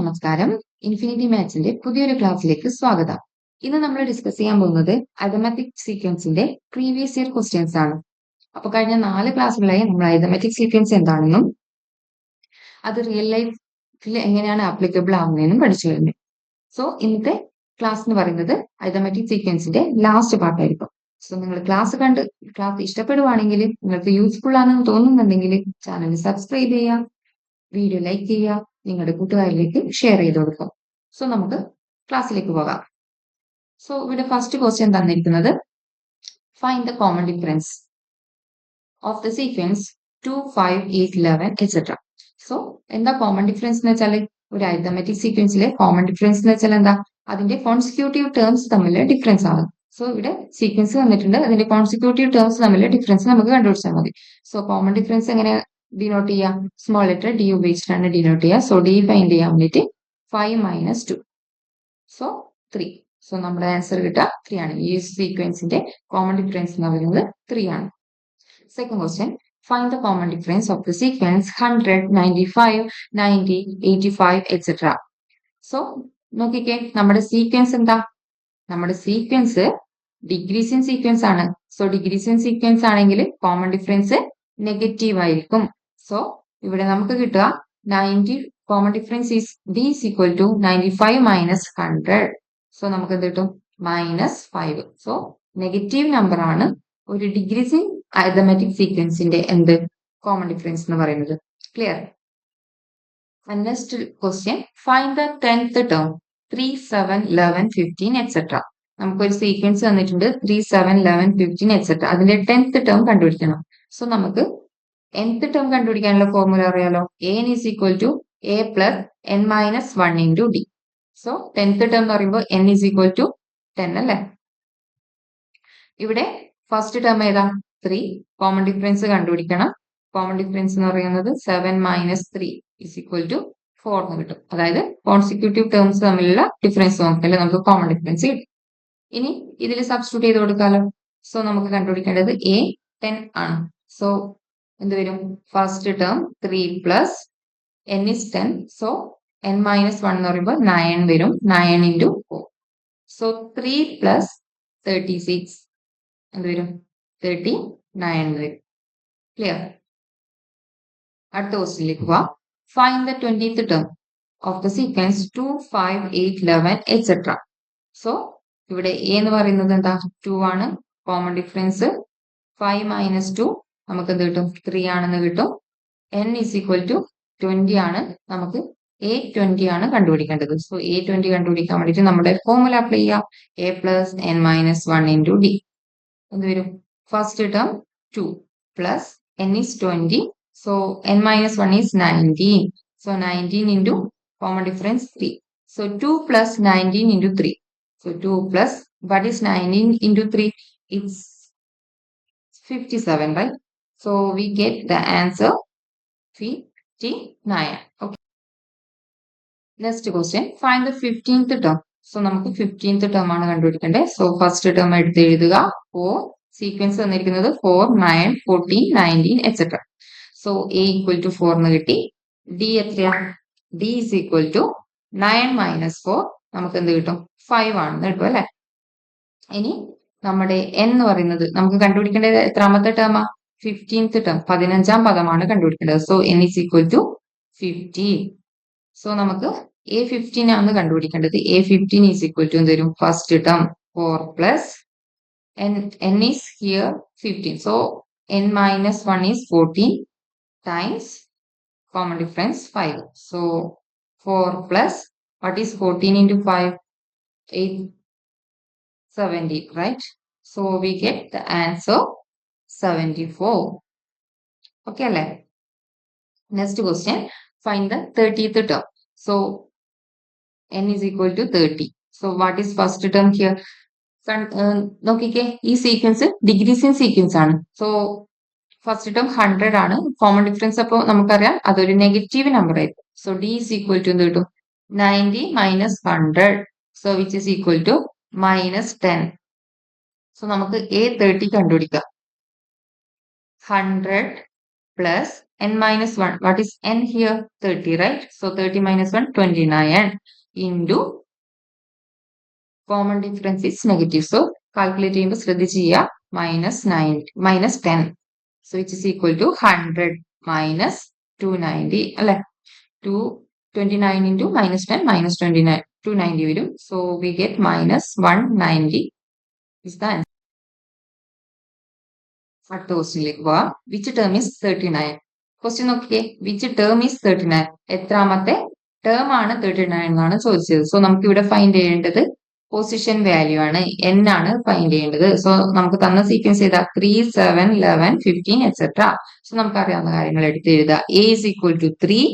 നമസ്കാരം. ഇൻഫിനിറ്റി മാത്സിന്റെ പുതിയൊരു ക്ലാസ്സിലേക്ക് സ്വാഗതം. ഇന്ന് നമ്മൾ ഡിസ്കസ് ചെയ്യാൻ പോകുന്നത് അരിത്മെറ്റിക് സീക്വൻസിന്റെ പ്രീവിയസ് ഇയർ ക്വസ്റ്റ്യൻസ് ആണ്. അപ്പൊ കഴിഞ്ഞ 4 ക്ലാസ്സുകളായി നമ്മൾ അരിത്മെറ്റിക് സീക്വൻസ് എന്താണെന്നും അത് റിയൽ ലൈഫിൽ എങ്ങനെയാണ് ആപ്ലിക്കബിൾ ആവുന്നതെന്നും പഠിച്ചു കഴിഞ്ഞു. സോ ഇന്നത്തെ ക്ലാസ് എന്ന് പറയുന്നത് അരിത്മെറ്റിക് സീക്വൻസിന്റെ ലാസ്റ്റ് പാർട്ടായിരിക്കും. സോ നിങ്ങൾ ക്ലാസ് ഇഷ്ടപ്പെടുവാണെങ്കിൽ, നിങ്ങൾക്ക് യൂസ്ഫുൾ ആണെന്ന് തോന്നുന്നുണ്ടെങ്കിൽ ചാനൽ സബ്സ്ക്രൈബ് ചെയ്യുക, വീഡിയോ ലൈക്ക് ചെയ്യുക, നിങ്ങളുടെ കൂട്ടുകാരിലേക്ക് ഷെയർ ചെയ്ത് കൊടുക്കും. സോ നമുക്ക് ക്ലാസ്സിലേക്ക് പോകാം. സോ ഇവിടെ ഫസ്റ്റ് ക്വസ്റ്റ്യൻ തന്നിരിക്കുന്നത് find the common difference of the sequence 2, 5, 8, 11 etcetera. So എന്താ കോമൺ ഡിഫറൻസ് എന്ന് വെച്ചാൽ, ഒരു അരിത്മെറ്റിക് സീക്വൻസിലെ കോമൺ ഡിഫറൻസ് എന്ന് വെച്ചാൽ എന്താ, അതിന്റെ കോൺസിക്യൂട്ടീവ് ടേംസ് തമ്മിലുള്ള ഡിഫറൻസ് ആണ്. സോ ഇവിടെ സീക്വൻസ് വന്നിട്ടുണ്ട്, അതിന്റെ കോൺസിക്യൂട്ടീവ് ടേംസ് തമ്മിലുള്ള ഡിഫറൻസ് നമുക്ക് കണ്ടുപിടിച്ചാൽ മതി. സോ കോമൺ ഡിഫറൻസ് എങ്ങനെ ഡിനോട്ട് ചെയ്യാം? സ്മോൾ ലെറ്റർ ഡി ഉപയോഗിച്ചിട്ടാണ് ഡിനോട്ട് ചെയ്യുക. സോ ഡി ഫൈൻഡ് ചെയ്യാൻ വേണ്ടിയിട്ട് 5 - 2, സോ 3. സോ നമ്മുടെ ആൻസർ കിട്ടുക 3 ആണ്. ഈ സീക്വൻസിന്റെ കോമൺ ഡിഫറൻസ് എന്ന് പറയുന്നത് 3 ആണ്. Second question, find the common difference of the sequence 100, 95, 90, 85 etcetera. So നോക്കിക്കേ, നമ്മുടെ സീക്വൻസ് എന്താ? നമ്മുടെ സീക്വൻസ് ഡിക്രീസിങ് സീക്വൻസ് ആണ്. സോ ഡിക്രീസിങ് സീക്വൻസ് ആണെങ്കിൽ കോമൺ ഡിഫറൻസ് നെഗറ്റീവ് ആയിരിക്കും. സോ ഇവിടെ നമുക്ക് കിട്ടുക 90, common difference is d is equal to 95 - 100. So നമുക്ക് എന്ത് കിട്ടും? -5. സോ നെഗറ്റീവ് നമ്പർ ആണ് ഒരു ഡിക്രീസിങ് അരിത്മെറ്റിക് സീക്വൻസിന്റെ എന്ത് കോമൺ ഡിഫറൻസ് എന്ന് പറയുന്നത്. Clear? Next question, find the 10th term 3, 7, 11, 15 etcetera. നമുക്കൊരു സീക്വൻസ് തന്നിട്ടുണ്ട് 3, 7, 11, 15 എക്സെട്ര. അതിന്റെ 10th ടേം കണ്ടുപിടിക്കണം. സോ നമുക്ക് nth ടേം കണ്ടുപിടിക്കാനുള്ള ഫോർമുല അറിയാലോ. an is equal to a plus n minus 1 into d. So 10th term എന്ന് പറയുമ്പോൾ n is equal to 10 അല്ലേ? ഇവിടെ ഫസ്റ്റ് ടേം ഏതാ? 3. കോമൺ ഡിഫറൻസ് കണ്ടുപിടിക്കണം. കോമൺ ഡിഫറൻസ് എന്ന് പറയുന്നത് 7 - 3 is equal to 4 എന്ന് കിട്ടും. അതായത് കോൺസിക്യൂട്ടീവ് ടേംസ് തമ്മിലുള്ള ഡിഫറൻസ് നോക്കിയാൽ നമുക്ക് കോമൺ ഡിഫറൻസ് കിട്ടും. ഇനി ഇതിൽ സബ്സ്റ്റിറ്റ്യൂട്ട് ചെയ്ത് കൊടുക്കാലോ. സോ നമുക്ക് കണ്ടുപിടിക്കേണ്ടത് a 10 ആണ്. സോ എന്ത് വരും? First term 3 plus n is 10. So n - 1 എന്ന് പറയുമ്പോൾ 9 വരും. 9 into 4. സോ 3 plus 36 എന്ത് വരും? 39 വരും. ക്ലിയർ? അടുത്ത ക്വസ്റ്റ്യനിലേക്ക് പോവാം. Find the 20th term of the sequence 2, 5, 8, 11 etcetera. So ഇവിടെ a എന്ന് പറയുന്നത് എന്താ? 2 ആണ്. കോമൺ ഡിഫറൻസ് 5 - 2 നമുക്ക് എന്ത് കിട്ടും? 3 ആണെന്ന് കിട്ടും. n is equal to 20 ആണ്. നമുക്ക് a20 ആണ് കണ്ടുപിടിക്കേണ്ടത്. സോ a20 കണ്ടുപിടിക്കാൻ വേണ്ടിയിട്ട് നമ്മുടെ ഫോർമുല അപ്ലൈ ചെയ്യാം. a plus n minus 1 into d. എന്ത് വരും? First term 2 plus n is 20. So n minus 1 is 19. So 19 into common difference 3. So 2 plus 19 into 3. So 2 plus what is 19 into 3? It's 57, right? So we get the answer 59. Okay. Next question, find the 15th term. So നമുക്ക് 15th term ആണ് കണ്ടുപിടിക്കേണ്ടത്. So first term എടുത്ത് എഴുതുക. 4 sequence തന്നിരിക്കുന്നത് 4, 9, 14, 19 etcetera. So a equal to 4 എന്ന് കിട്ടി. d എത്രയാ? d is equal to 9 - 4. നമുക്ക് എന്ത് കിട്ടും? 5 ആണെന്ന് കിട്ടും അല്ലെ? ഇനി നമ്മുടെ n എന്ന് പറയുന്നത് നമുക്ക് കണ്ടുപിടിക്കേണ്ടത് എത്രാമത്തെ ടേമാ? 15th ടേം, 15ാം പദമാണ് കണ്ടുപിടിക്കേണ്ടത്. So n is equal to 15. So നമുക്ക് a15 ആണ് കണ്ടുപിടിക്കേണ്ടത്. a15 is equal to എന്ത് വരും? First term 4 plus n is here 15. So n minus 1 is 14 times common difference 5. So 4 plus what is 14 into 5? 870, right? So we get the answer 74. Okay, alle? Next question, find the 30th term. So n is equal to 30. So what is first term here? നോക്കിക്കേ, ഈ sequence decreasing sequence ആണ്. So first term 100 ആണ്. Common difference അപ്പോൾ നമുക്കറിയാം അതൊരു negative number ആയിരിക്കും. So d is equal to എന്ത് കിട്ടും? 90 minus 100. So which is equal to -10. So നമുക്ക് a30 കണ്ടുപിടിക്കാം. 100 plus n minus 1. What is n here? 30, right? So 30 minus 1, 29 into common difference is negative. So calculate ചെയ്യുമ്പോൾ ശ്രദ്ധിച്ച് ചെയ്യുക minus 10. So which is equal to 100 minus 290 അല്ലെ 229 into minus 10 minus 29 290 വരും. So we get minus 190 is the answer. അടുത്ത ക്വസ്റ്റ്യനിലേക്ക് പോവാം. Which term is 39? Question നോക്കിയേ, which term is 39? എത്രാമത്തെ ടേം ആണ് 39 എന്നാണ് ചോദിച്ചത്. സോ നമുക്ക് ഇവിടെ ഫൈൻഡ് ചെയ്യേണ്ടത് പൊസിഷൻ വാല്യൂ ആണ്, n ആണ് ഫൈൻഡ് ചെയ്യേണ്ടത്. സോ നമുക്ക് തന്ന സീക്വൻസ് ഏതാ? 3, 7, 11, 15 എക്സെട്ര. സോ നമുക്ക് അറിയാവുന്ന കാര്യങ്ങൾ എടുത്ത് എഴുതുക. a is equal to 3,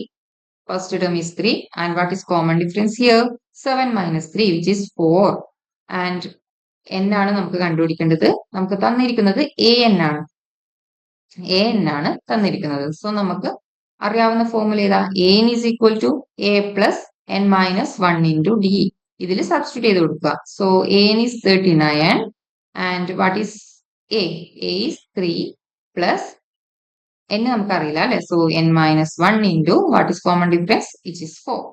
first term is 3, and what is common difference here? 7 minus 3, which is 4, and n ആണ് നമുക്ക് കണ്ടുപിടിക്കേണ്ടത്. നമുക്ക് തന്നിരിക്കുന്നത് an ആണ്, an ആണ് തന്നിരിക്കുന്നത്. സോ നമുക്ക് അറിയാവുന്ന ഫോർമുല ഏതാ? an is equal to a plus n minus 1 into d. ഇതിൽ സബ്സ്റ്റിറ്റ്യൂട്ട് ചെയ്ത് കൊടുക്കുക. So an is 39 and what is a? a is 3 plus n നമുക്കറിയില്ല അല്ലെ. So n minus 1 into what is common difference? Which is 4.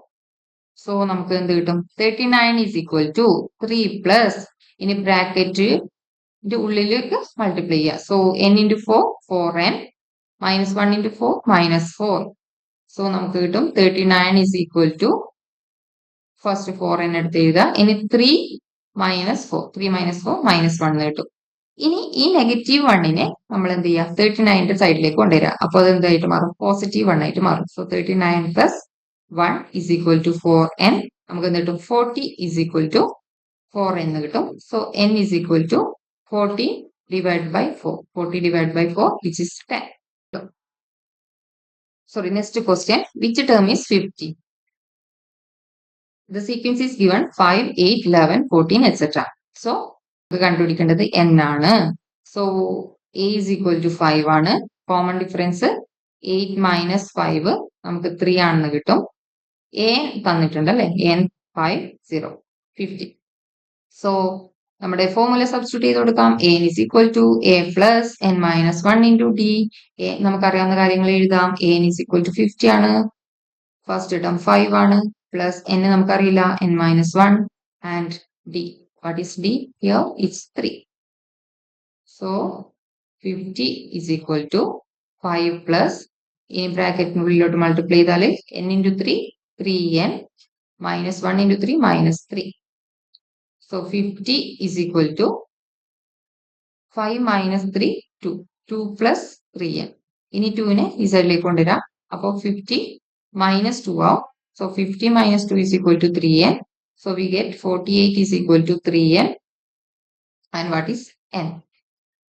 So നമുക്ക് എന്ത് കിട്ടും? 39 is equal to 3 plus ഇനി ബ്രാക്കറ്റിന്റെ ഉള്ളിലേക്ക് മൾട്ടിപ്ലൈ ചെയ്യുക. So n into 4, 4n minus 1 into 4 minus 4. So നമുക്ക് കിട്ടും 39 is equal to first 4n എടുത്ത് എഴുതുക. ഇനി 3 minus 4, 3 minus 4 minus 1 കിട്ടും. ഇനി ഈ നെഗറ്റീവ് 1നെ നമ്മൾ എന്ത് ചെയ്യുക? 39ന്റെ സൈഡിലേക്ക് കൊണ്ടുവരിക. അപ്പോൾ അത് എന്തായിട്ട് മാറും? പോസിറ്റീവ് 1 ആയിട്ട് മാറും. So 39 plus 1 is equal to 4n. നമുക്ക് എന്ത് കിട്ടും? 40 is equal to 4n കിട്ടും. So n is equal to 40 divided by 4. 40 divided by 4, which is 10. Sorry, next question. Which term is 50? The sequence is given 5, 8, 11, 14, etc. So, കണ്ടുപിടിക്കേണ്ടത് n ആണ്. So, a is equal to 5 ആണ്. Common difference 8 minus 5 നമുക്ക് 3 ആണെന്ന് കിട്ടും. a തന്നിട്ടുണ്ട് അല്ലെ, n 5, 0, 50. So നമ്മുടെ formula substitute ചെയ്ത് കൊടുക്കാം. a is equal to a plus n minus 1 into d. നമുക്കറിയാവുന്ന കാര്യങ്ങൾ എഴുതാം. a is equal to 50 ആണ്, ഫസ്റ്റ് ടേം 5 ആണ്, പ്ലസ് n നമുക്കറിയില്ല, n minus 1, and d. What is d? Here it's 3. So 50 is equal to 5 plus ഈ ബ്രാക്കറ്റിനുള്ളിലോട്ട് multiply ചെയ്താൽ n into 3, 3n minus 1 into 3 minus 3. So 50 is equal to 5 minus 3, 2. 2 plus 3n. ഇനി 2നെ ഈ സൈഡിലേക്ക് കൊണ്ടുവരാം. അപ്പോൾ 50 minus 2 ആവും. So 50 minus 2 is equal to 3n. So we get 48 is equal to 3n. And what is n?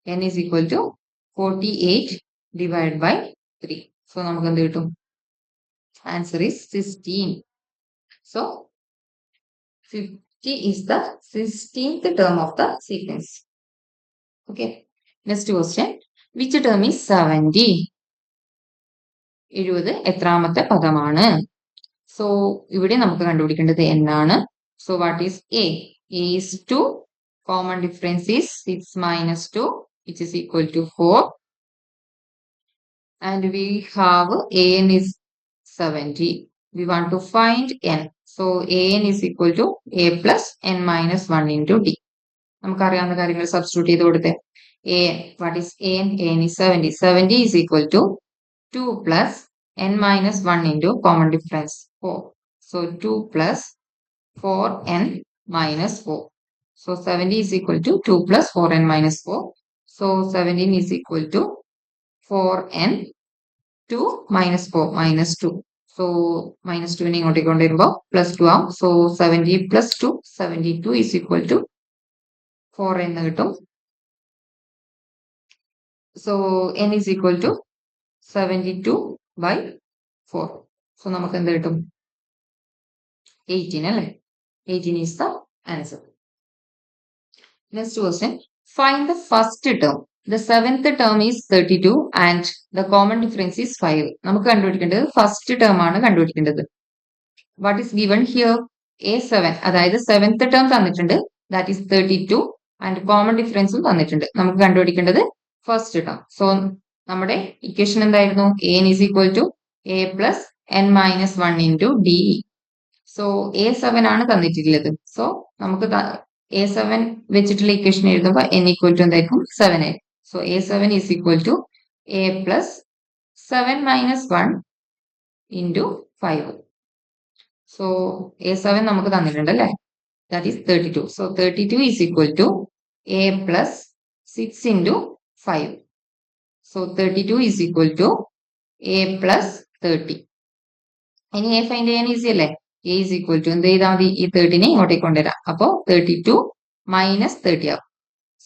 n is equal to 48 divided by 3. So നമുക്ക് എന്ത് കിട്ടും? Answer is 16. So 50 is the 16th term of the sequence. Okay. Next question. Which term is 70? 70 എത്രാമത്തെ പദമാണ്? So ഇവിടെ നമുക്ക് കണ്ടുപിടിക്കേണ്ടത് n ആണ്. So what is a? a is 2. Common difference is 6 minus 2, which is equal to 4. And we have an is 70. We want to find n. So an is equal to a plus n minus 1 into d. നമുക്കറിയാവുന്ന കാര്യങ്ങൾ substitute ചെയ്ത് കൊടുത്തേ. a, what is an? an is 70. 70 is equal to 2 plus n minus 1 into common difference 4. So 2 plus 4n minus 4. So 70 is equal to 2 plus 4n minus 4. So 17 is equal to 4n 2 minus 4 minus 2. So minus 2 നെ ഇങ്ങോട്ടേക്ക് കൊണ്ടുവരുമ്പോൾ plus 2 ആവും. So 70 plus 2, 72 is equal to 4 എന്ന് കിട്ടും. So n is equal to 72 by 4. So നമുക്ക് എന്ത് കിട്ടും? 18 അല്ലേ? 18 is the answer. Next question. Find the first term. The seventh term is 32 and the common difference is 5. നമുക്ക് കണ്ടുപിടിക്കേണ്ടത് first term ആണ് കണ്ടുപിടിക്കേണ്ടത്. What is given here? A7. അതായത് seventh term തന്നിട്ടുണ്ട്. That is 32 and common difference തന്നിട്ടുണ്ട്. നമുക്ക് കണ്ടുപിടിക്കേണ്ടത് first term. So നമ്മുടെ ഇക്വേഷൻ എന്തായിരുന്നു? an is equal to a plus n minus 1 into de. So a7 ആണ് തന്നിട്ടുള്ളത്. സോ നമുക്ക് a7 വെച്ചിട്ടുള്ള ഇക്വേഷൻ എഴുതുമ്പോൾ n equal to എന്തായിരിക്കും? 7 ആയിരിക്കും. So a7 is equal to a plus 7 minus 1 into 5. So a7 നമുക്ക് തന്നിട്ടുണ്ട് അല്ലേ? That is 32. So 32 is equal to a plus 6 into 5. So 32 is equal to a plus 30. ഇനി a find ചെയ്യാൻ easy അല്ലേ? a is equal to എന്ത് ചെയ്താൽ മതി? ഈ 30നെ ഇങ്ങോട്ടേക്ക് കൊണ്ടുവരാം. അപ്പോൾ 32 minus 30 ആവും.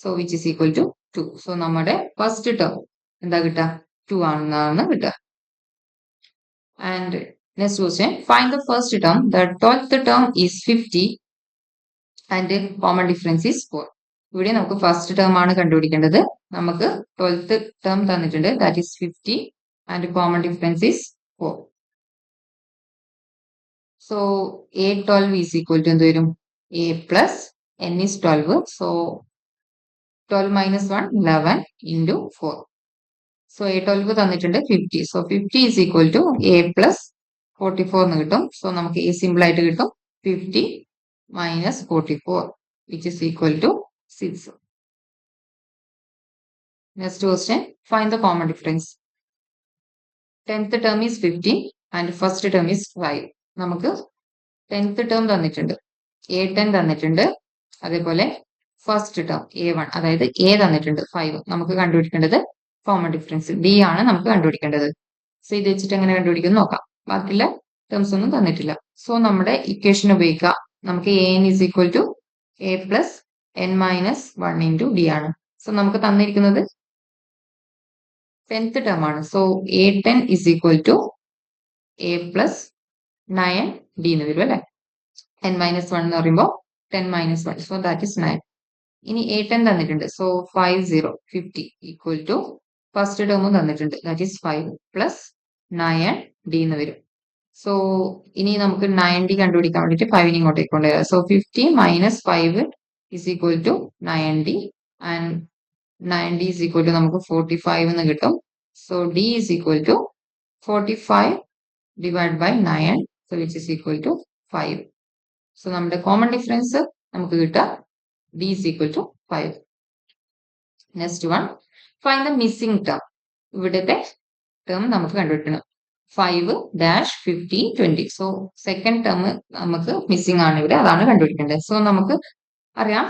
So which is equal to 2. So നമ്മുടെ ഫസ്റ്റ് ടേം എന്താ കിട്ടുക? 2 ആണെന്നാണ് കിട്ടുക. And next question, find the first term. The 12th term is 50 and common difference is 4. ഇവിടെ നമുക്ക് ഫസ്റ്റ് ടേം ആണ് കണ്ടുപിടിക്കേണ്ടത്. നമുക്ക് 12th ടേം തന്നിട്ടുണ്ട്. That is 50 and common difference is 4. So a12 is equal to എന്ത് വരും? a plus n is 12. So 12 minus 1 11 into 4. So a12 തന്നിട്ടുണ്ട് 50. So 50 is equal to a plus 44 എന്ന് കിട്ടും. സോ നമുക്ക് a സിമ്പിൾ ആയിട്ട് കിട്ടും 50 minus 44 which is equal to 6. Next question, find the common difference. 10th term is 50 and first term is 5. നമുക്ക് 10th term തന്നിട്ടുണ്ട്, a10 തന്നിട്ടുണ്ട്, അതേപോലെ ഫസ്റ്റ് ടേം a1 അതായത് a തന്നിട്ടുണ്ട് 5. നമുക്ക് കണ്ടുപിടിക്കേണ്ടത് കോമൺ ഡിഫറൻസ് d ആണ് നമുക്ക് കണ്ടുപിടിക്കേണ്ടത്. സോ ഇത് വെച്ചിട്ട് എങ്ങനെ കണ്ടുപിടിക്കും നോക്കാം. ബാക്കിയുള്ള ടേംസ് ഒന്നും തന്നിട്ടില്ല. സോ നമ്മുടെ ഇക്വേഷൻ ഉപയോഗിക്കുക. നമുക്ക് an is equal to a plus n minus 1 into d ആണ്. സോ നമുക്ക് തന്നിരിക്കുന്നത് 10th ടേം ആണ്. So a10 is equal to a plus 9d എന്ന് വരും അല്ലെ. n minus 1 എന്ന് പറയുമ്പോൾ 10 minus 1. So that is 9. ഇനി a10 തന്നിട്ടുണ്ട്. സോ 50 ഈക്വൽ ടു ഫസ്റ്റ് ടേമും തന്നിട്ടുണ്ട്. ദാറ്റ് ഈസ് 5 പ്ലസ് 9d എന്ന് വരും. സോ ഇനി നമുക്ക് 9d കണ്ടുപിടിക്കാൻ വേണ്ടിയിട്ട് 5 ഇങ്ങോട്ടേക്ക് കൊണ്ടുവരാം. So 50 minus 5 is equal to 9d and 9d is equal to നമുക്ക് 45 എന്ന് കിട്ടും. So d is equal to 45 divide by 9. So which is equal to 5. So നമ്മുടെ കോമൺ ഡിഫറൻസ് നമുക്ക് കിട്ടുക d is equal to 5. Next one, find the missing term. ഇവിടുത്തെ term നമുക്ക് കണ്ടുപിടിക്കണം. 5 dash 50 20. So second term നമുക്ക് മിസ്സിംഗ് ആണ് ഇവിടെ, അതാണ് കണ്ടുപിടിക്കേണ്ടത്. സോ നമുക്ക് അറിയാം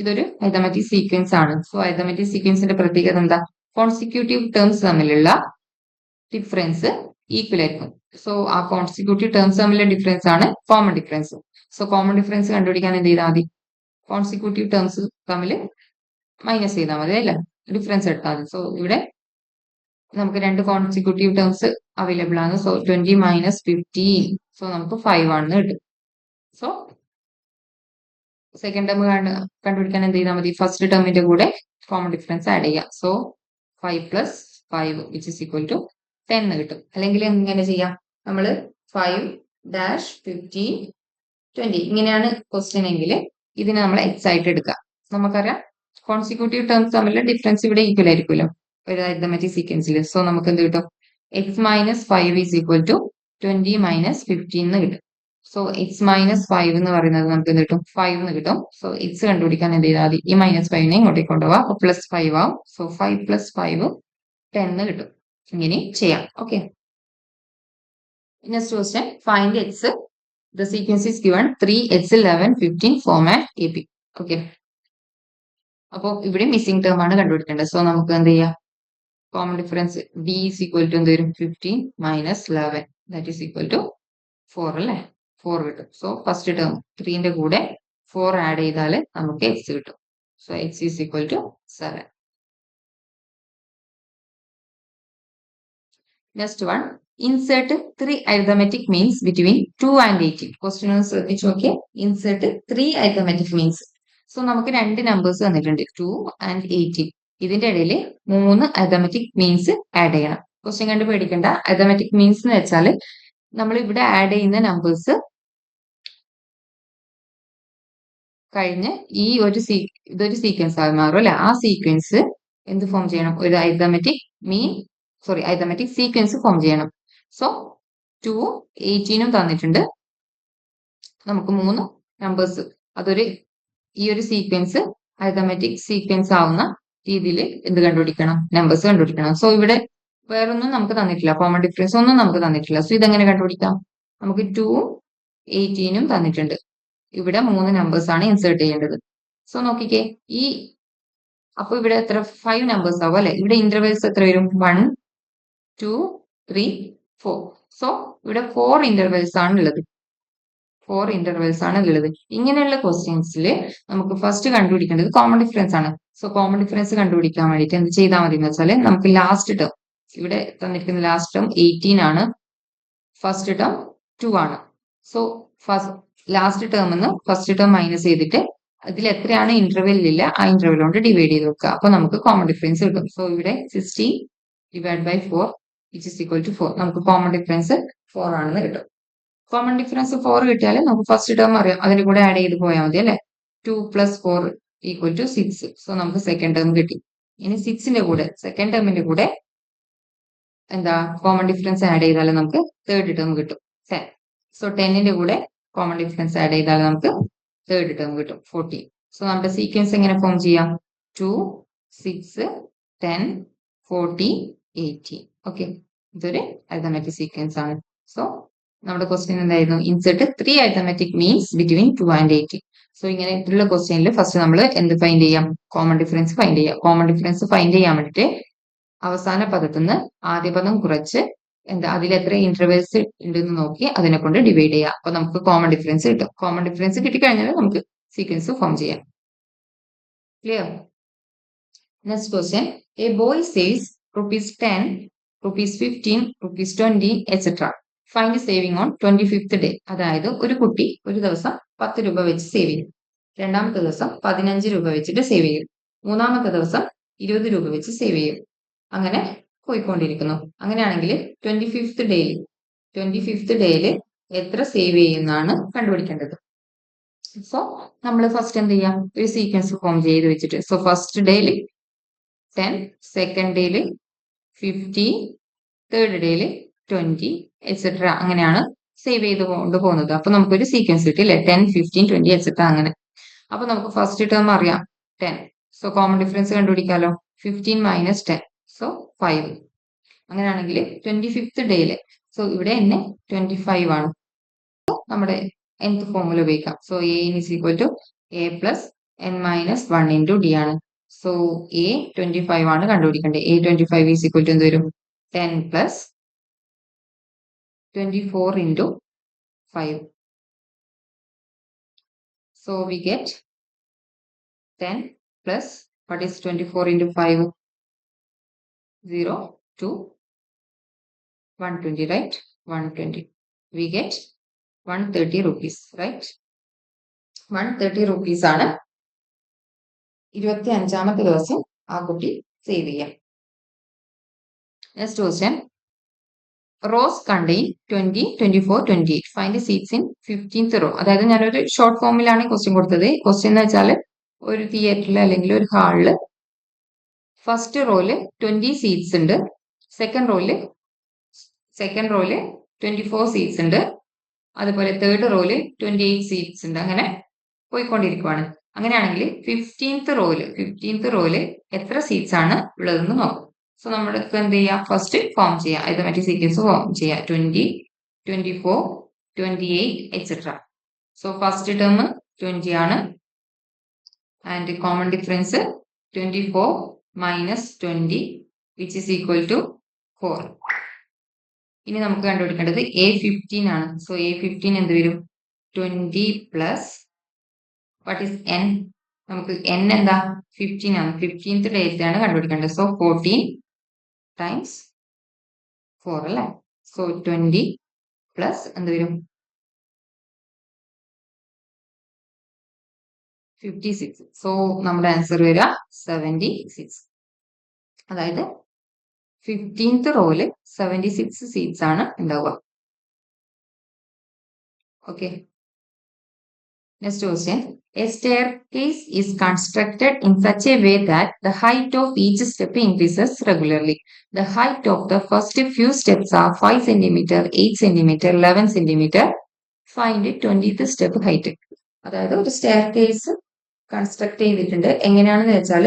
ഇതൊരു അരിതമെറ്റിക് സീക്വൻസ് ആണ്. സോ അരിതമെറ്റിക് സീക്വൻസിന്റെ പ്രത്യേകത എന്താ? കോൺസിക്യൂട്ടീവ് ടേംസ് തമ്മിലുള്ള ഡിഫറൻസ് ഈക്വൽ ആയിരിക്കും. സോ ആ കോൺസിക്യൂട്ടീവ് ടേംസ് തമ്മിലുള്ള ഡിഫറൻസ് ആണ് common difference. So common difference കണ്ടുപിടിക്കാൻ എന്ത് ചെയ്താൽ മതി? കോൺസിക്യൂട്ടീവ് ടേംസ് തമ്മിൽ മൈനസ് ചെയ്താൽ മതി അല്ലേ, ഡിഫറൻസ് എടുത്താൽ മതി. സോ ഇവിടെ നമുക്ക് രണ്ട് കോൺസിക്യൂട്ടീവ് ടേംസ് അവൈലബിൾ ആണ്. So 20 minus 15. സോ നമുക്ക് 5 ആണെന്ന് കിട്ടും. സോ സെക്കൻഡ് ടേം കണ്ടുപിടിക്കാൻ എന്ത് ചെയ്താൽ മതി? ഫസ്റ്റ് ടേമിന്റെ കൂടെ കോമൺ ഡിഫറൻസ് ആഡ് ചെയ്യാം. So 5 plus 5 which is equal to 10 എന്ന് കിട്ടും. അല്ലെങ്കിൽ എങ്ങനെ ചെയ്യാം? നമ്മൾ 5 ഡാഷ് 15 20 ഇങ്ങനെയാണ് ക്വസ്റ്റ്യൻ എങ്കിൽ ഇതിനെ നമ്മൾ എക്സ് ആയിട്ട് എടുക്കാം. നമുക്കറിയാം കോൺസിക്യൂട്ടീവ് ടേംസ് തമ്മിലുള്ള ഡിഫറൻസ് ഇവിടെ ഈക്വൽ ആയിരിക്കുമല്ലോ ഒരു അരിതമെറ്റിക് സീക്വൻസിൽ. സോ നമുക്ക് എന്ത് കിട്ടും? X minus 5 is equal to 20 minus 15 എന്ന് കിട്ടും. സോ എക്സ് മൈനസ് 5 എന്ന് പറയുന്നത് നമുക്ക് എന്ത് കിട്ടും? 5 എന്ന് കിട്ടും. സോ എക്സ് കണ്ടുപിടിക്കാൻ എന്ത് ചെയ്താൽ മതി? ഈ മൈനസ് 5നെ ഇങ്ങോട്ടേക്ക് കൊണ്ടുപോകാം. അപ്പൊ പ്ലസ് 5 ആവും. സോ 5 പ്ലസ് 5 10 എന്ന് കിട്ടും. ഇങ്ങനെ ചെയ്യാം. Okay. Next question, find X. The sequence is given 3, x, 11, 15, format AP. Okay. അപ്പോൾ ഇവിടെ മിസ്സിംഗ് ടേം ആണ് കണ്ടുപിടിക്കേണ്ടത്. സോ നമുക്ക് എന്ത് ചെയ്യാം? Common difference d is equal to എന്ത് വരും? 15 minus 11 that is equal to 4 അല്ലേ. 4 കിട്ടും. സോ ഫസ്റ്റ് ടേം 3ന്റെ കൂടെ 4 ആഡ് ചെയ്താൽ നമുക്ക് x കിട്ടും. So x is equal to 7. Next one, insert 3 arithmetic means between 2 and 18. Question ഒന്ന് ശ്രദ്ധിച്ചു നോക്കിയേ. insert 3 arithmetic means. സോ നമുക്ക് രണ്ട് നമ്പേഴ്സ് തന്നിട്ടുണ്ട് 2 and 18. ഇതിന്റെ ഇടയിൽ 3 arithmetic means ആഡ് ചെയ്യണം. ക്വസ്റ്റ്യൻ കണ്ട് പേടിക്കണ്ട. arithmetic means എന്ന് വെച്ചാൽ നമ്മൾ ഇവിടെ ആഡ് ചെയ്യുന്ന നമ്പേഴ്സ് കഴിഞ്ഞ് ഈ ഒരു ഇതൊരു സീക്വൻസ് ആയി മാറും അല്ലെ. ആ സീക്വൻസ് എന്ത് ഫോം ചെയ്യണം? ഒരു ഐതമെറ്റിക് സീക്വൻസ് ഫോം ചെയ്യണം. സോ 2 18 തന്നിട്ടുണ്ട്. നമുക്ക് 3 നമ്പേഴ്സ് ഈ ഒരു സീക്വൻസ് ഐതമെറ്റിക് സീക്വൻസ് ആവുന്ന രീതിയിൽ എന്ത് കണ്ടുപിടിക്കണം? നമ്പേഴ്സ് കണ്ടുപിടിക്കണം. സോ ഇവിടെ വേറൊന്നും നമുക്ക് തന്നിട്ടില്ല, കോമൺ ഡിഫറൻസ് ഒന്നും നമുക്ക് തന്നിട്ടില്ല. സോ ഇതെങ്ങനെ കണ്ടുപിടിക്കാം? നമുക്ക് 2 18 തന്നിട്ടുണ്ട്. ഇവിടെ 3 നമ്പേഴ്സ് ആണ് ഇൻസേർട്ട് ചെയ്യേണ്ടത്. സോ നോക്കിക്കേ, അപ്പൊ ഇവിടെ എത്ര 5 നമ്പേഴ്സ് ആവും അല്ലെ? ഇവിടെ ഇന്റർവെൽസ് എത്ര വരും? 1 2 3 4. സോ ഇവിടെ 4 ഇന്റർവെൽസ് ആണ് ഉള്ളത്. ഇങ്ങനെയുള്ള ക്വസ്റ്റ്യൻസിൽ നമുക്ക് ഫസ്റ്റ് കണ്ടുപിടിക്കേണ്ടത് കോമൺ ഡിഫറൻസ് ആണ്. സോ കോമൺ ഡിഫറൻസ് കണ്ടുപിടിക്കാൻ വേണ്ടിയിട്ട് എന്ത് ചെയ്താൽ മതി എന്ന് വെച്ചാൽ, നമുക്ക് ലാസ്റ്റ് ടേം, ഇവിടെ തന്നിരിക്കുന്ന ലാസ്റ്റ് ടേം 18 ആണ്, ഫസ്റ്റ് ടേം 2 ആണ്. സോ ലാസ്റ്റ് ടേമിന്ന് ഫസ്റ്റ് ടേം മൈനസ് ചെയ്തിട്ട് അതിൽ എത്രയാണ് ഇന്റർവെല്ലില്ല ആ ഇന്റർവെൽ കൊണ്ട് ഡിവൈഡ് ചെയ്ത് വെക്കുക. അപ്പൊ നമുക്ക് കോമൺ ഡിഫറൻസ് കിട്ടും. സോ ഇവിടെ 16 divide by 4 which is equal to 4. നമുക്ക് കോമൺ ഡിഫറൻസ് 4 ആണെന്ന് കിട്ടും. കോമൺ ഡിഫറൻസ് 4 കിട്ടിയാൽ നമുക്ക് ഫസ്റ്റ് ടേം അറിയാം, അതിന്റെ കൂടെ ആഡ് ചെയ്ത് പോയാൽ മതി അല്ലെ? 2 + 4 = 6. സോ നമുക്ക് സെക്കൻഡ് ടേം കിട്ടി. ഇനി 6ന്റെ കൂടെ സെക്കൻഡ് ടേമിന്റെ കൂടെ എന്താ കോമൺ ഡിഫറൻസ് ആഡ് ചെയ്താൽ നമുക്ക് തേർഡ് ടേം കിട്ടും 10. സോ 10ന്റെ കൂടെ കോമൺ ഡിഫറൻസ് ആഡ് ചെയ്താൽ നമുക്ക് തേർഡ് ടേം കിട്ടും 14. സോ നമ്മുടെ സീക്വൻസ് എങ്ങനെ ഫോം ചെയ്യാം? 2 6 10 40 80. ഓക്കെ, ഇതൊരു അരിതമെറ്റിക് സീക്വൻസ് ആണ്. സോ നമ്മുടെ ക്വസ്റ്റ്യൻ എന്തായിരുന്നു? Insert 3 arithmetic means between 2 and 80. So ഇങ്ങനെയുള്ള ക്വസ്റ്റ്യനിൽ ഫസ്റ്റ് നമ്മൾ എന്ത് ഫൈൻഡ് ചെയ്യാം? കോമൺ ഡിഫറൻസ് ഫൈൻഡ് ചെയ്യാം. കോമൺ ഡിഫറൻസ് ഫൈൻഡ് ചെയ്യാൻ വേണ്ടിയിട്ട് അവസാന പദത്തുനിന്ന് ആദ്യ പദം കുറച്ച് അതിൽ എത്ര ഇന്റർവെൽസ് ഉണ്ടെന്ന് നോക്കി അതിനെ കൊണ്ട് ഡിവൈഡ് ചെയ്യാം. അപ്പൊ നമുക്ക് കോമൺ ഡിഫറൻസ് കിട്ടും. കോമൺ ഡിഫറൻസ് കിട്ടിക്കഴിഞ്ഞാൽ നമുക്ക് സീക്വൻസ് ഫോം ചെയ്യാം. Clear? Next question, A boy saves ₹10, ₹15, ₹20, etc. Find saving on 25th day. അതായത് ഒരു കുട്ടി ഒരു ദിവസം 10 രൂപ വെച്ച് സേവ് ചെയ്യും, രണ്ടാമത്തെ ദിവസം 15 രൂപ വെച്ചിട്ട് സേവ് ചെയ്യും, മൂന്നാമത്തെ ദിവസം 20 രൂപ വെച്ച് സേവ് ചെയ്യും. അങ്ങനെ പോയിക്കൊണ്ടിരിക്കുന്നു. അങ്ങനെയാണെങ്കിൽ 25th ഡേയിൽ എത്ര സേവ് ചെയ്യുന്നതാണ് കണ്ടുപിടിക്കേണ്ടത്. സോ നമ്മൾ ഫസ്റ്റ് എന്ത് ചെയ്യാം? ഒരു സീക്വൻസ് ഫോം ചെയ്ത് വെച്ചിട്ട്, സോ ഫസ്റ്റ് ഡേയിൽ 10, സെക്കൻഡ് ഡേയിൽ 50, തേർഡ് ഡേയിൽ 20, etc. അങ്ങനെയാണ് സേവ് ചെയ്ത് കൊണ്ടുപോകുന്നത്. അപ്പൊ നമുക്കൊരു സീക്വൻസ് കിട്ടില്ലേ? 10, 15, 20, etc. അങ്ങനെ. അപ്പൊ നമുക്ക് ഫസ്റ്റ് ടേം അറിയാം 10. സോ കോമൺ ഡിഫറൻസ് കണ്ടുപിടിക്കാലോ. 15 - 10, സോ 5. അങ്ങനെയാണെങ്കിൽ 25th ഡേയില്, സോ ഇവിടെ തന്നെ 25 ആണ്. നമ്മുടെ nth ഫോർമുല ഉപയോഗിക്കാം. So a is equal to a plus n - 1 into d ആണ്. സോ a 25 ആണ് കണ്ടുപിടിക്കേണ്ടത്. a 25 is equal to എന്ത് വരും? 10 plus 24 into 5. So we get 10 plus what is 24 into 5? 0 to 120, right? 120. We get 130 rupees, right? 130 rupees ആണ് 25ാമത്തെ ദിവസം ആ കുട്ടി save ചെയ്യാം. Next question, rows contain 20, 24, 28. Find seats in 15th row. അതായത് ഞാനൊരു ഷോർട്ട് ഫോമിലാണ് ക്വസ്റ്റ്യൻ കൊടുത്തത്. ക്വസ്റ്റ്യൻ എന്ന് വെച്ചാൽ ഒരു തിയേറ്ററിൽ അല്ലെങ്കിൽ ഒരു ഹാളില് ഫസ്റ്റ് റോയില് 20 സീറ്റ്സ് ഉണ്ട്, സെക്കൻഡ് റോയില് 24 സീറ്റ്സ് ഉണ്ട്, അതുപോലെ തേർഡ് റോയില് 28 സീറ്റ്സ് ഉണ്ട്. അങ്ങനെ പോയിക്കൊണ്ടിരിക്കുവാണ്. അങ്ങനെയാണെങ്കിൽ 15th റോയില് എത്ര സീറ്റ്സ് ആണ് ഉള്ളതെന്ന് നോക്കാം. സോ നമ്മൾക്ക് എന്ത് ചെയ്യാം? ഫസ്റ്റ് ഫോം ചെയ്യാം, അരിതമെറ്റിക് സീക്വൻസ് ഫോം ചെയ്യാം. 20, 24, 28, etc. സോ ഫസ്റ്റ് ടേം 20 ആണ്, and common difference 24 - 20 which is equal to 4. ഇനി നമുക്ക് കണ്ടുപിടിക്കേണ്ടത് A15 ആണ്. സോ A15 എന്ത് വരും? 20 പ്ലസ് വാട്ട് ഈസ് n? നമുക്ക് n എന്താ? 15 ആണ്. 15th ഡേറ്റ് ആണ് കണ്ടുപിടിക്കേണ്ടത്. സോ 14 ടൈംസ് 4 അല്ലേ? സോ 20 പ്ലസ് എന്ത് വരും? 56. സോ നമ്മുടെ ആൻസർ വരിക 76. അതായത് 15th റോയില് 76 സീറ്റ്സ് ആണ് ഉണ്ടാവുക. Okay, next question, A staircase is constructed in such a way that the height of each step increases regularly. The height of the first few steps are 5 centimeter, 8 centimeter, 11 centimeter. Find 20th step height. അതായത് ഒരു stair case construct ചെയ്തിട്ടുണ്ട്. എങ്ങനെയാണെന്ന് വെച്ചാൽ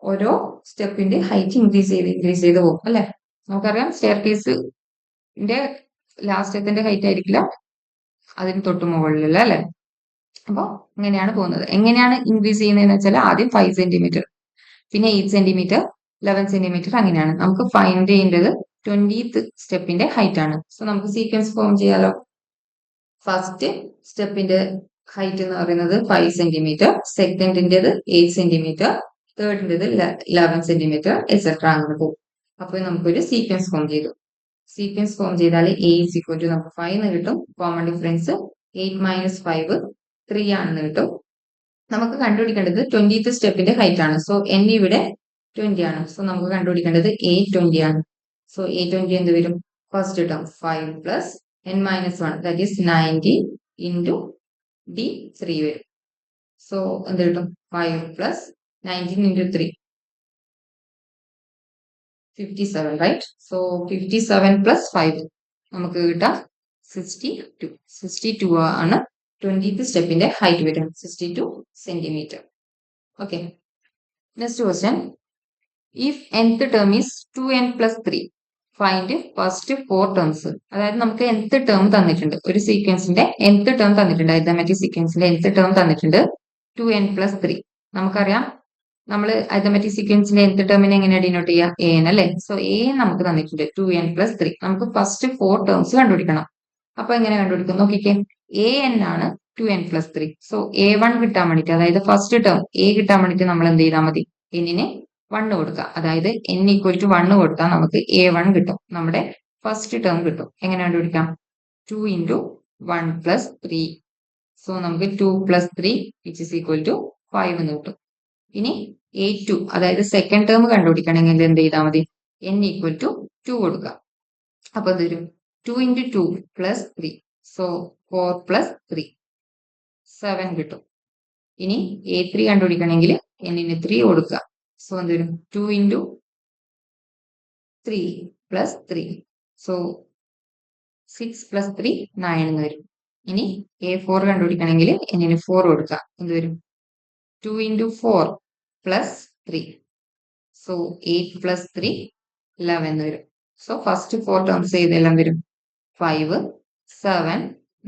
ഓരോ സ്റ്റെപ്പിന്റെ height increase ചെയ്ത് പോകും അല്ലെ. നമുക്കറിയാം സ്റ്റെയർ കേസിന്റെ ലാസ്റ്റത്തിന്റെ ഹൈറ്റ് ആയിരിക്കില്ല അതിന് തൊട്ട് മുകളിലുള്ള അല്ലെ. അപ്പൊ ഇങ്ങനെയാണ് പോകുന്നത്. എങ്ങനെയാണ് ഇൻക്രീസ് ചെയ്യുന്നതെന്ന് വെച്ചാൽ ആദ്യം 5 സെന്റിമീറ്റർ, പിന്നെ 8 സെന്റിമീറ്റർ, 11 സെന്റിമീറ്റർ, അങ്ങനെയാണ്. നമുക്ക് ഫൈൻഡ് ചെയ്യേണ്ടത് 20th സ്റ്റെപ്പിന്റെ ഹൈറ്റ് ആണ്. സോ നമുക്ക് സീക്വൻസ് ഫോം ചെയ്യാലോ. ഫസ്റ്റ് സ്റ്റെപ്പിന്റെ ഹൈറ്റ് എന്ന് പറയുന്നത് 5 സെന്റിമീറ്റർ, സെക്കൻഡിന്റേത് 8 സെന്റിമീറ്റർ, തേർഡിന്റേത് 11 സെന്റിമീറ്റർ, എക്സെട്ര അങ്ങനെ പോകും. അപ്പൊ നമുക്കൊരു സീക്വൻസ് ഫോം ചെയ്തു. സീക്വൻസ് ഫോം ചെയ്താൽ a is equal to നമുക്ക് 5 എന്ന് കിട്ടും. കോമൺ ഡിഫറൻസ് 8 minus 5 3 ആണെന്ന് കിട്ടും. നമുക്ക് കണ്ടുപിടിക്കേണ്ടത് 20th സ്റ്റെപ്പിന്റെ ഹൈറ്റ് ആണ്. സോ n ഇവിടെ 20 ആണ്. സോ നമുക്ക് കണ്ടുപിടിക്കേണ്ടത് a20 ആണ്. സോ a20 എന്ത് വരും? First term 5 plus n minus 1 that is 90 into d 3 വരും. സോ എന്ത് കിട്ടും? 5 plus 19 into 3 57, right? So 57 plus 5 നമുക്ക് കിട്ടാം 62 ആണ് 20th സ്റ്റെപ്പിന്റെ ഹൈറ്റ് വരും. 62 centimetre. Okay, next question. If nth term is 2n plus 3, find first 4 terms. അതായത് നമുക്ക് nth ടേം തന്നിട്ടുണ്ട്, ഒരു സീക്വൻസിന്റെ nth ടേം തന്നിട്ടുണ്ട്, അരിത്തമെറ്റിക് സീക്വൻസിന്റെ nth ടേം തന്നിട്ടുണ്ട് 2n plus 3. നമുക്കറിയാം നമ്മൾ അരിത്തമെറ്റിക് സീക്വൻസിന്റെ nth ടേമിനെ എങ്ങനെയാണ് ഡിനോട്ട് ചെയ്യുക? an അല്ലെ. സോ an നമുക്ക് തന്നിട്ടുണ്ട് 2n plus 3. നമുക്ക് ഫസ്റ്റ് 4 ടേംസ് കണ്ടുപിടിക്കണം. അപ്പൊ എങ്ങനെ കണ്ടുപിടിക്കും നോക്കിക്കേ. an ആണ് 2n plus 3. സോ a1 കിട്ടാൻ വേണ്ടിട്ട്, അതായത് ഫസ്റ്റ് ടേം a കിട്ടാൻ വേണ്ടിട്ട് നമ്മൾ എന്ത് ചെയ്താൽ മതി? എന്നിന് 1 കൊടുക്കുക. അതായത് n equal to 1 കൊടുത്താൽ നമുക്ക് a1 കിട്ടും, നമ്മുടെ ഫസ്റ്റ് ടേം കിട്ടും. എങ്ങനെ കണ്ടുപിടിക്കാം? 2 into 1 plus 3. സോ നമുക്ക് 2 plus 3 which is equal to 5 എന്ന് കിട്ടും. ഇനി a2, അതായത് സെക്കൻഡ് ടേം കണ്ടുപിടിക്കണമെങ്കിൽ എന്ത് ചെയ്താൽ മതി? n equal to 2 കൊടുക്കുക. അപ്പൊ ഇത് വരും 2 into 2 plus 3. സോ 4 plus 3 7 കിട്ടും. ഇനി a3 കണ്ടുപിടിക്കണമെങ്കിൽ n-ന് 3 കൊടുക്കുക. സോ എന്ത് വരും? 2 into 3 plus 3. സോ 6 plus 3 9 എന്ന് വരും. ഇനി a4 കണ്ടുപിടിക്കണമെങ്കിൽ n-ന് 4 കൊടുക്കുക. എന്ത് വരും? 2 into 4 plus 3. സോ 8 plus 3 11 എന്ന് വരും. സോ ഫസ്റ്റ് 4 ടേംസ് ചെയ്തെല്ലാം വരും 5 7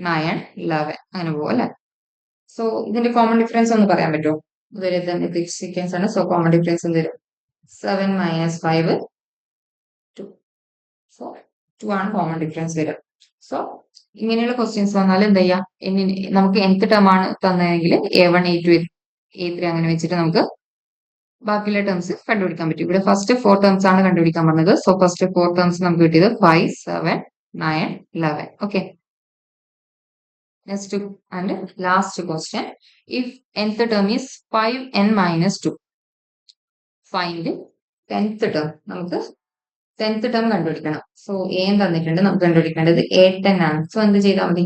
9 11 അങ്ങനെ പോകും അല്ലെ. സോ ഇതിന്റെ കോമൺ ഡിഫറൻസ് ഒന്ന് പറയാൻ പറ്റുമോ? ഇതൊരു സീക്വൻസ് ആണ്. സോ കോമൺ ഡിഫറൻസ് എന്ത് വരും? 7 minus 5 2. സോ 2 ആണ് കോമൺ ഡിഫറൻസ് വരും. സോ ഇങ്ങനെയുള്ള ക്വസ്റ്റ്യൻസ് വന്നാൽ എന്താ ചെയ്യാ? നമുക്ക് nth ടേം ആണ് തന്നതെങ്കിൽ a1 a2 a3 അങ്ങനെ വെച്ചിട്ട് നമുക്ക് ബാക്കിയുള്ള ടേംസ് കണ്ടുപിടിക്കാൻ പറ്റും. ഇവിടെ ഫസ്റ്റ് 4 ടേംസ് ആണ് കണ്ടുപിടിക്കാൻ പറഞ്ഞത്. സോ ഫസ്റ്റ് 4 ടേംസ് നമുക്ക് കിട്ടിയത് 5 7 9 11. Okay, next and last question. If nth term is 5n minus 2, find 10th term. നമുക്ക് 10th term കണ്ടുപിടിക്കണം. സോ an തന്നിട്ടുണ്ട്, നമുക്ക് കണ്ടുപിടിക്കേണ്ടത് a10 ആണ്. സോ എന്ത് ചെയ്താൽ മതി?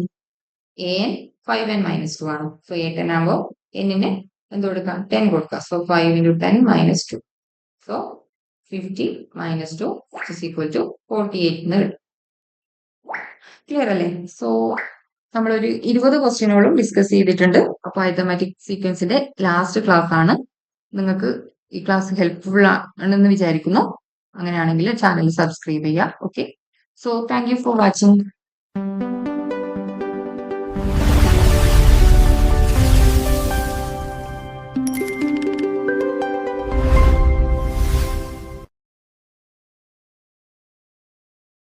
an 5n minus 2 ആണ്. സോ a10 ആകുമ്പോൾ n-ന് എന്ത് കൊടുക്കാം? 10 കൊടുക്കാം. So 5 into 10 minus 2. So 50 minus 2 is equal to 48 എന്ന് കിട്ടും. ക്ലിയർ അല്ലേ? സോ നമ്മളൊരു 20 ക്വസ്റ്റ്യനുകളും ഡിസ്കസ് ചെയ്തിട്ടുണ്ട്. അപ്പൊ അരിത്തമാറ്റിക് സീക്വൻസിന്റെ ലാസ്റ്റ് ക്ലാസ് ആണ്. നിങ്ങൾക്ക് ഈ ക്ലാസ് ഹെൽപ്ഫുൾ ആണെന്ന് വിചാരിക്കുന്നു. അങ്ങനെയാണെങ്കിൽ ചാനൽ സബ്സ്ക്രൈബ് ചെയ്യുക. Okay, so thank you for watching.